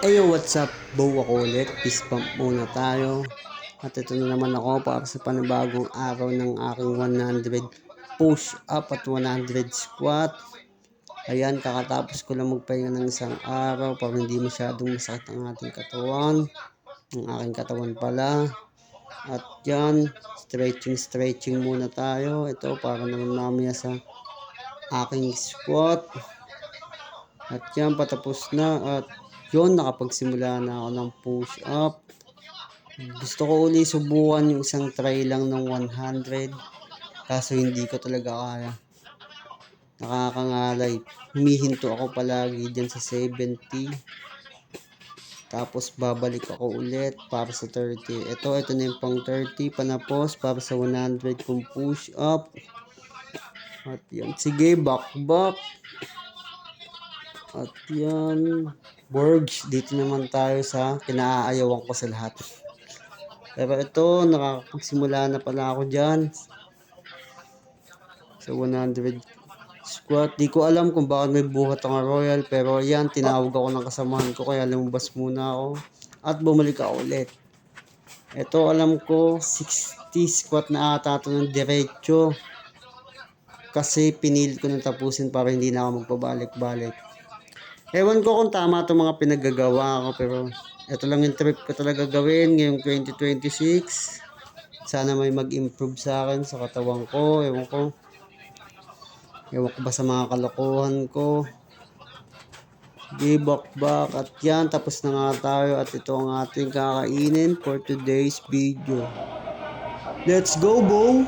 Ayo, what's up? Bow ako ulit. Peace bump muna tayo. At ito na naman ako para sa panibagong araw ng aking 100 push up at 100 squat. Ayan, kakatapos ko lang magpahinga ng isang araw para hindi masyadong masakit ang ating katawan. Ang aking katawan pala. At yan, stretching muna tayo. Ito para naman mamaya sa aking squat. At yan, patapos na. At yun, nakapagsimula na ako ng push up. Gusto ko uli subukan yung isang try lang ng 100. Kaso hindi ko talaga kaya. Nakakangalay. Humihinto ako palagi dyan sa 70. Tapos babalik ako ulit para sa 30. Ito na yung pang 30. Panapos para sa 100 kong push up. At yan. Sige, back. At yan. Burge. Dito naman tayo sa kinaayawan ko sa lahat. Pero ito, nakakapagsimula na pala ako dyan sa 100 squat. Di ko alam kung bakit may buhat ang Royal, pero yan, tinawag ako ng kasamahan ko kaya lumabas muna ako at bumalik ako ulit. Ito, alam ko 60 squat na ata ito ng diretso kasi pinilit ko nang tapusin para hindi na ako magpabalik-balik. Ewan ko kung tama itong mga pinaggagawa ko, pero ito lang yung trip ko talaga gawin ngayong 2026. Sana may mag-improve sa akin sa katawan ko. Ewan ko ba sa mga kalokohan ko. Give back. At yan, tapos na nga tayo. At ito ang ating kakainin for today's video. Let's go, Bo!